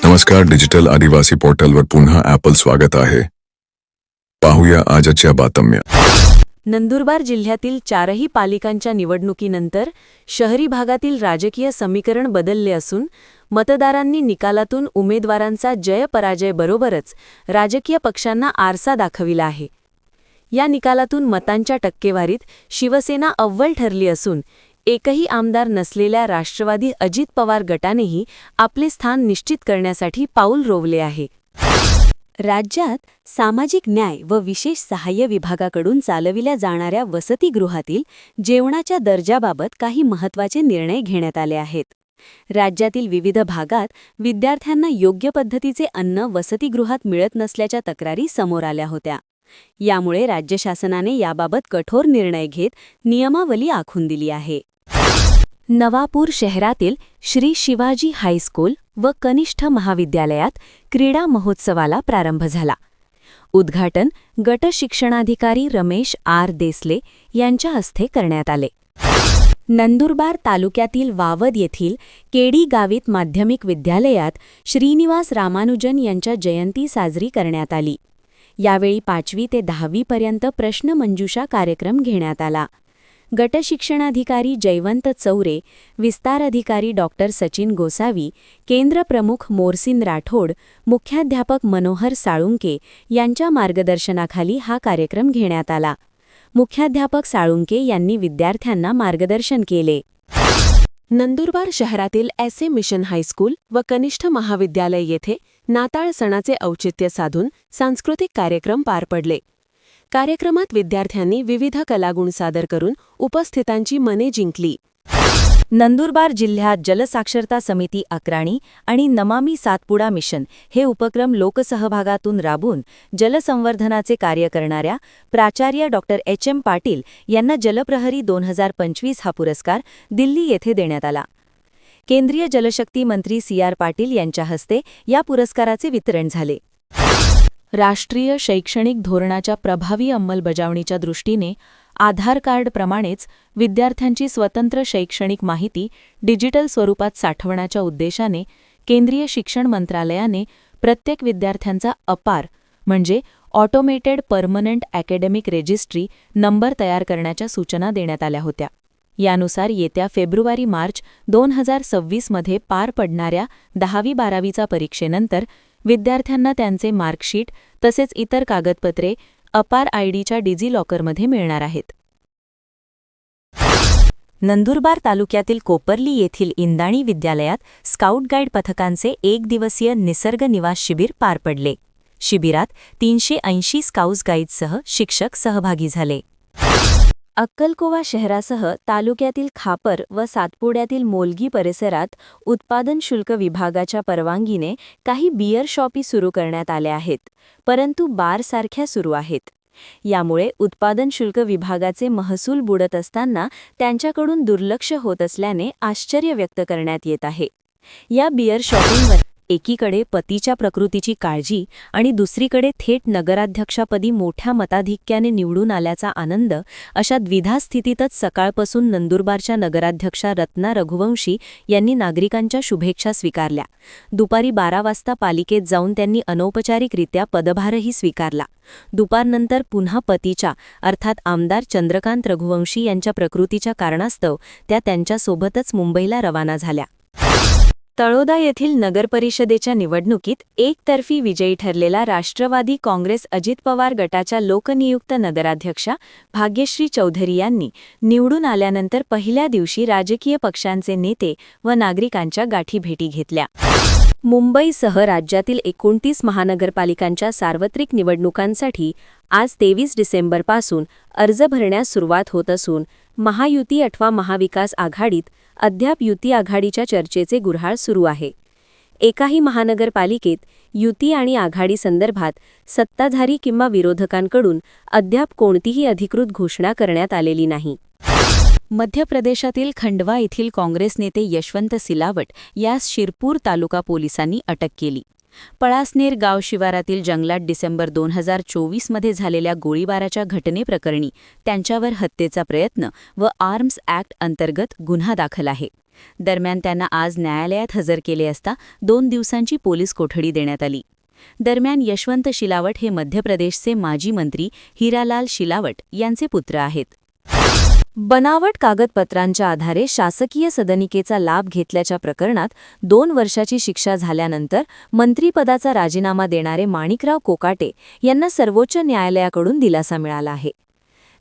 नमस्कार, डिजिटल आदिवासी पोर्टलवर पुन्हा ॲपल स्वागत आहे. पाहूया आजच्या बातम्या. नंदुरबार जिल्ह्यातील 4ही पालिकांच्या निवडणुकीनंतर शहरी भागातील राजकीय समीकरण बदलले असून मतदारांनी निकालातून उमेदवारांचा जय-पराजय बरोबरच राजकीय पक्षांना आरसा दाखविला आहे. या निकालातून मतांच्या टक्केवारीत शिवसेना अव्वल ठरली असून एकही आमदार नसलेल्या राष्ट्रवादी अजित पवार गटानेही आपले स्थान निश्चित करण्यासाठी पाऊल रोवले आहे. राज्यात सामाजिक न्याय व विशेष सहाय्य विभागाकडून चालविल्या जाणाऱ्या वसतिगृहातील जेवणाच्या दर्जाबाबत काही महत्त्वाचे निर्णय घेण्यात आले आहेत. राज्यातील विविध भागात विद्यार्थ्यांना योग्य पद्धतीचे अन्न वसतिगृहात मिळत नसल्याच्या तक्रारी समोर आल्या होत्या. यामुळे राज्य शासनाने याबाबत कठोर निर्णय घेत नियमावली आखून दिली आहे. नवापूर शहरातील श्री शिवाजी हायस्कूल व कनिष्ठ महाविद्यालयात क्रीडा महोत्सवाला प्रारंभ झाला. उद्घाटन गट शिक्षणाधिकारी रमेश आर देसले यांच्या हस्ते करण्यात आले. नंदुरबार तालुक्यातील वावद येथील केडी गावित माध्यमिक विद्यालयात श्रीनिवास रामानुजन यांच्या जयंती साजरी करण्यात आली. यावेळी 5वी ते 10वी पर्यंत प्रश्नमंजुषा कार्यक्रम घेण्यात आला. गट शिक्षणाधिकारी जयवंत चौरे, विस्तार अधिकारी डॉक्टर सचिन गोसावी, केंद्र प्रमुख मोरसिन राठोड, मुख्याध्यापक मनोहर साळुंके यांच्या मार्गदर्शनाखाली हा कार्यक्रम घेण्यात आला. मुख्याध्यापक साळुंके यांनी विद्यार्थ्यांना मार्गदर्शन केले. नंदुरबार शहरातील एस.ए. मिशन हायस्कूल व कनिष्ठ महाविद्यालय येथे नाताळ सणाचे औचित्य साधून सांस्कृतिक कार्यक्रम पार पडले. कार्यक्रमात विद्यार्थ्यांनी विविध कलागुण सादर करून उपस्थितांची मने जिंकली. नंदुरबार जिल्ह्यात जलसाक्षरता समिती अक्राणी आणि नमामी सातपुडा मिशन हे उपक्रम लोकसहभागातून राबवून जलसंवर्धनाचे कार्य करणाऱ्या प्राचार्य डॉक्टर एच.एम. पाटील यांना जलप्रहरी 2025 हा पुरस्कार दिल्ली येथे देण्यात आला. केंद्रीय जलशक्ती मंत्री सी.आर. पाटील यांच्या हस्ते या पुरस्काराचे वितरण झाले. राष्ट्रीय शैक्षणिक धोरणाच्या प्रभावी अंमलबजावणीच्या दृष्टीने आधार कार्डप्रमाणेच विद्यार्थ्यांची स्वतंत्र शैक्षणिक माहिती डिजिटल स्वरूपात साठवण्याच्या उद्देशाने केंद्रीय शिक्षण मंत्रालयाने प्रत्येक विद्यार्थ्यांचा अपार म्हणजे automated permanent academic registry number तयार करण्याच्या सूचना देण्यात आल्या होत्या. यानुसार येत्या फेब्रुवारी-मार्च 2026 मध्ये पार पडणाऱ्या 10वी-12वीचा परीक्षेनंतर विद्यार्थ्यांना त्यांचे मार्कशीट तसेच इतर कागदपत्रे अपार आयडीच्या डिजिलॉकरमध्ये मिळणार आहेत. नंदुरबार तालुक्यातील कोपर्ली येथील इंदाणी विद्यालयात स्काउट गाईड पथकांचे 1 दिवसीय निसर्ग निवास शिबिर पार पडले. शिबिरात 380 स्काउट्स गाईड्ससह शिक्षक सहभागी झाले. अक्कलकोवा शहरासह तालुक्यातील खापर व सातपुड्यातील मोलगी परिसरात उत्पादन शुल्क विभागाच्या परवानगीने काही बियर शॉपी सुरू करण्यात आल्या आहेत, परंतु बारसारख्या सुरू आहेत. यामुळे उत्पादन शुल्क विभागाचे महसूल बुडत असताना त्यांच्याकडून दुर्लक्ष होत असल्याने आश्चर्य व्यक्त करण्यात येत आहे. या बियर शॉपींवर एकीकडे पतीच्या प्रकृतीची काळजी आणि दुसरीकडे थेट नगराध्यक्षपदी मोठ्या मताधिक्याने निवडून आल्याचा आनंद अशा द्विधा स्थितीतच सकाळपासून नंदुरबारच्या नगराध्यक्षा रत्ना रघुवंशी यांनी नागरिकांच्या शुभेच्छा स्वीकारल्या. दुपारी 12 वाजता पालिकेत जाऊन त्यांनी अनौपचारिकरित्या पदभारही स्वीकारला. दुपारनंतर पुन्हा पतीच्या अर्थात आमदार चंद्रकांत रघुवंशी यांच्या प्रकृतीच्या कारणास्तव त्या त्यांच्यासोबतच मुंबईला रवाना झाल्या. तळोदा येथील नगरपरिषदेच्या निवडणुकीत एकतर्फी विजयी ठरलेला राष्ट्रवादी काँग्रेस अजित पवार गटाच्या लोकनियुक्त नगराध्यक्षा भाग्यश्री चौधरी यांनी निवडून आल्यानंतर पहिल्या दिवशी राजकीय पक्षांचे नेते व नागरिकांच्या गाठीभेटी घेतल्या. मुंबईसह राज्यातील 29 महानगरपालिकांच्या सार्वत्रिक निवडणुकांसाठी आज 23 डिसेंबरपासून अर्ज भरण्यास सुरुवात होत असून महायुती अथवा महाविकास आघाडीत अद्याप युती आघाडीच्या चर्चेचे गुऱ्हाळ सुरू आहे. एकाही महानगरपालिकेत युती आणि आघाडी संदर्भात सत्ताधारी किंवा विरोधकांकडून अद्याप कोणतीही अधिकृत घोषणा करण्यात आलेली नाही. मध्य प्रदेशातील खंडवा येथील काँग्रेस नेते यशवंत सिलावट यास शिरपूर तालुका पोलिसांनी अटक केली. पळासनेर गाव शिवारातील जंगलात डिसेंबर 2024 मध्ये झालेल्या गोळीबाराच्या घटनेप्रकरणी त्यांच्यावर हत्येचा प्रयत्न व आर्म्स ॲक्ट अंतर्गत गुन्हा दाखल आहे. दरम्यान त्यांना आज न्यायालयात हजर केले असता 2 दिवसांची पोलीस कोठडी देण्यात आली. दरम्यान यशवंत शिलावट हे मध्य प्रदेशचे माजी मंत्री हिरालाल शिलावट यांचे पुत्र आहेत. बनावट कागदपत्रांच्या आधारे शासकीय सदनिकेचा लाभ घेतल्याच्या प्रकरणात 2 वर्षाची शिक्षा झाल्यानंतर मंत्रिपदाचा राजीनामा देणारे माणिकराव कोकाटे यांना सर्वोच्च न्यायालयाकडून दिलासा मिळाला आहे.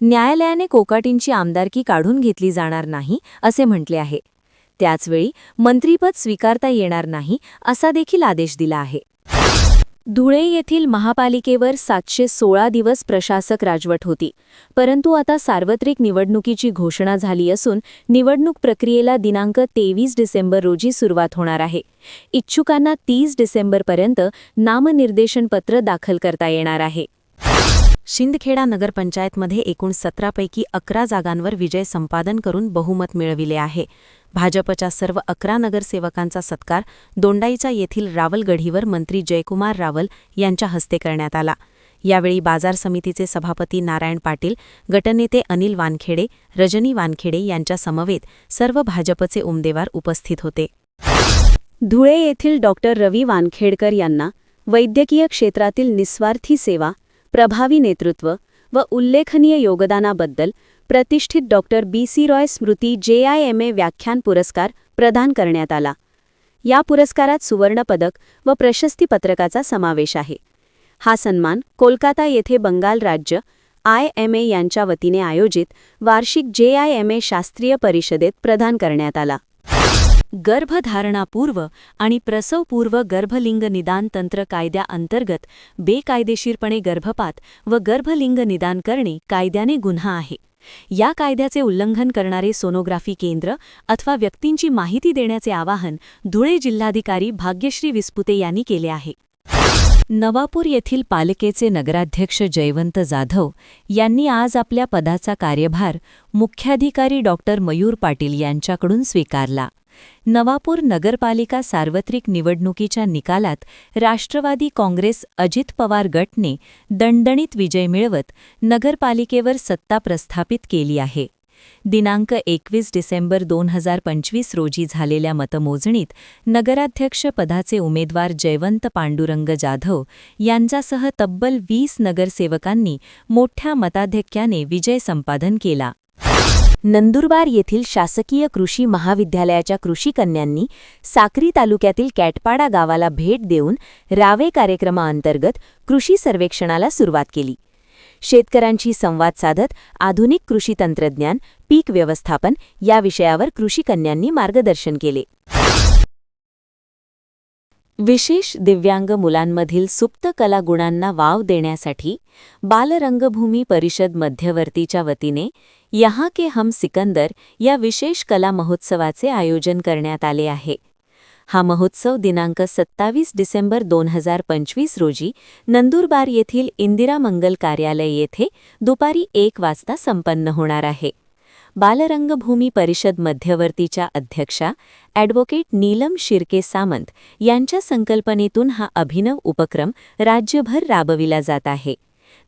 न्यायालयाने कोकाटेंची आमदारकी काढून घेतली जाणार नाही असे म्हटले आहे. त्याचवेळी मंत्रिपद स्वीकारता येणार नाही असा देखील आदेश दिला आहे. धुळे येथील महापालिकेवर 716 दिवस प्रशासक राजवट होती, परंतु आता सार्वत्रिक निवडणुकीची घोषणा झाली असून निवडणूक प्रक्रियेला दिनांक 23 डिसेंबर रोजी सुरुवात होणार आहे. इच्छुकांना 30 डिसेंबरपर्यंत नामनिर्देशन पत्र दाखल करता येणार आहे. शिंदखेडा नगरपंचायतमध्ये एकूण 17 पैकी 11 जागांवर विजय संपादन करून बहुमत मिळविले आहे. भाजपच्या सर्व 11 नगरसेवकांचा सत्कार दोंडाईचा येथील रावलगढीवर मंत्री जयकुमार रावल यांच्या हस्ते करण्यात आला. यावेळी बाजार समितीचे सभापती नारायण पाटील, गटनेते अनिल वानखेडे, रजनी वानखेडे यांच्या समवेत सर्व भाजपचे उमेदवार उपस्थित होते. धुळे येथील डॉक्टर रवी वानखेडकर यांना वैद्यकीय क्षेत्रातील निस्वार्थी सेवा, प्रभावी नेतृत्व व उल्लेखनीय योगदानाबद्दल प्रतिष्ठित डॉक्टर BC रॉय स्मृती JIMA व्याख्यान पुरस्कार प्रदान करण्यात आला. या पुरस्कारात सुवर्णपदक व प्रशस्तीपत्रकाचा समावेश आहे. हा सन्मान कोलकाता येथे बंगाल राज्य IMA यांच्या वतीने आयोजित वार्षिक JIMA शास्त्रीय परिषदेत प्रदान करण्यात आला. गर्भधारणापूर्व आणि प्रसवपूर्व गर्भलिंग निदान तंत्र कायद्याअंतर्गत बेकायदेशीरपणे गर्भपात व गर्भलिंग निदान करणे कायद्याने गुन्हा आहे. या कायद्याचे उल्लंघन करणारे सोनोग्राफी केंद्र अथवा व्यक्तींची माहिती देण्याचे आवाहन धुळे जिल्हाधिकारी भाग्यश्री विस्पुते यांनी केले आहे. नवापूर येथील पालिकेचे नगराध्यक्ष जयवंत जाधव यांनी आज आपल्या पदाचा कार्यभार मुख्याधिकारी डॉक्टर मयूर पाटील यांच्याकडून स्वीकारला. नवापूर नगरपालिका सार्वत्रिक निवडणुकीच्या निकालात राष्ट्रवादी काँग्रेस अजित पवार गटने दणदणीत विजय मिळवत नगरपालिकेवर सत्ता प्रस्थापित केली आहे. दिनांक 21 डिसेंबर 2025 रोजी झालेल्या मतमोजणीत नगराध्यक्ष पदाचे उमेदवार जयवंत पांडुरंग जाधव यांच्यासह तब्बल 20 नगरसेवकांनी मोठ्या मताधिक्याने विजय संपादन केला. नंदुरबार येथील शासकीय कृषी महाविद्यालयाच्या कृषिकन्यांनी साक्री तालुक्यातील कॅटपाडा गावाला भेट देऊन रावे कार्यक्रमाअंतर्गत कृषी सर्वेक्षणाला सुरुवात केली. शेतकऱ्यांशी संवाद साधत आधुनिक कृषी तंत्रज्ञान, पीक व्यवस्थापन या विषयावर कृषिकन्यांनी मार्गदर्शन केले. विशेष दिव्यांग मुलांमधील सुप्त कला गुणांना वाव देण्यासाठी बालरंगभूमी परिषद मध्यवर्तीच्या वतीने यहाँ के हम सिकंदर या विशेष कला महोत्सवाचे आयोजन करण्यात आले आहे. हा महोत्सव दिनांक 27 डिसेंबर 2025 रोजी नंदुरबार येथील इंदिरा मंगल कार्यालय येथे दुपारी 1 वाजता संपन्न होणार आहे. बालरंगभूमी परिषद मध्यवर्तीच्या अध्यक्षा ॲडव्होकेट नीलम शिर्के सामंत यांच्या संकल्पनेतून हा अभिनव उपक्रम राज्यभर राबविला जात आहे.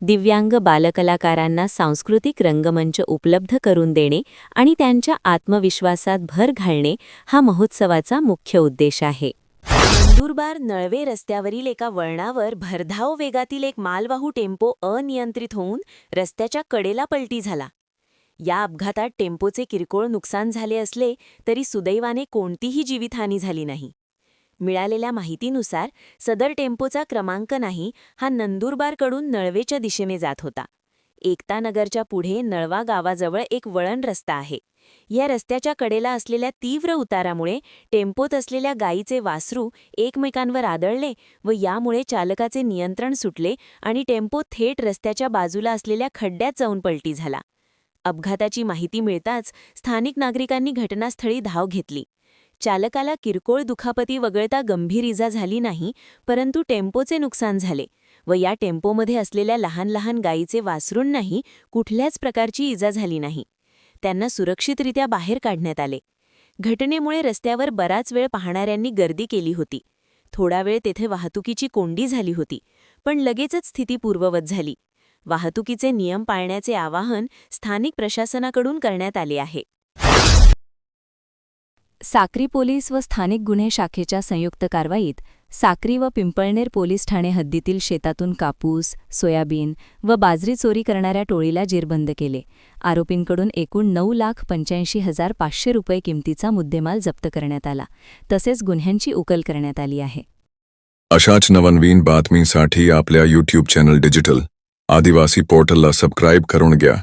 दिव्यांग बालकलाकारांना सांस्कृतिक रंगमंच उपलब्ध करून देणे आणि त्यांच्या आत्मविश्वासात भर घालणे हा महोत्सवाचा मुख्य उद्देश आहे. नंदुरबार नळवे रस्त्यावरील एका वळणावर भरधाव वेगातील एक मालवाहू टेम्पो अनियंत्रित होऊन रस्त्याच्या कडेला पलटी झाला. या अपघातात टेम्पोचे किरकोळ नुकसान झाले असले तरी सुदैवाने कोणतीही जीवितहानी झाली नाही. मिळालेल्या माहितीनुसार सदर टेम्पोचा क्रमांक नाही हा नंदुरबारकडून नळवेच्या दिशेने जात होता. एकता नगरच्या पुढे नळवा गावाजवळ एक वळण रस्ता आहे. या रस्त्याच्या कडेला असलेल्या तीव्र उतारामुळे टेम्पोत असलेल्या गायीचे वासरू एकमेकांवर आदळले व यामुळे चालकाचे नियंत्रण सुटले आणि टेम्पो थेट रस्त्याच्या बाजूला असलेल्या खड्ड्यात जाऊन पलटी झाला. अपघाताची माहिती मिळताच स्थानिक नागरिकांनी घटनास्थळी धाव घेतली. चालकाला किरकोळ दुखापती वगळता गंभीर इजा झाली नाही, परंतु टेम्पोचे नुकसान झाले व या टेम्पोमध्ये असलेल्या लहान लहान गायीचे वासरूंनाही कुठल्याच प्रकारची इजा झाली नाही. त्यांना सुरक्षितरित्या बाहेर काढण्यात आले. घटनेमुळे रस्त्यावर बराच वेळ पाहणाऱ्यांनी गर्दी केली होती. थोडा वेळ तेथे वाहतुकीची कोंडी झाली होती, पण लगेचच स्थिती पूर्ववत झाली. वाहतुकीचे नियम पाळण्याचे आवाहन स्थानिक प्रशासनाकडून करण्यात आले आहे. साक्री पोलीस व स्थानिक गुन्हे शाखेच्या संयुक्त कारवाईत साक्री व पिंपळनेर पोलीस ठाणे हद्दीतील शेतातून कापूस, सोयाबीन व बाजरी चोरी करणाऱ्या टोळीला जेरबंद केले. आरोपींकडून एकूण 9,85,500 रुपये किमतीचा मुद्देमाल जप्त करण्यात आला. तसेच गुन्ह्यांची उकल करण्यात आली आहे. अशाच नवनवीन बातमीसाठी आपल्या यूट्यूब चॅनल डिजिटल आदिवासी पोर्टलला सबस्क्राईब करून घ्या.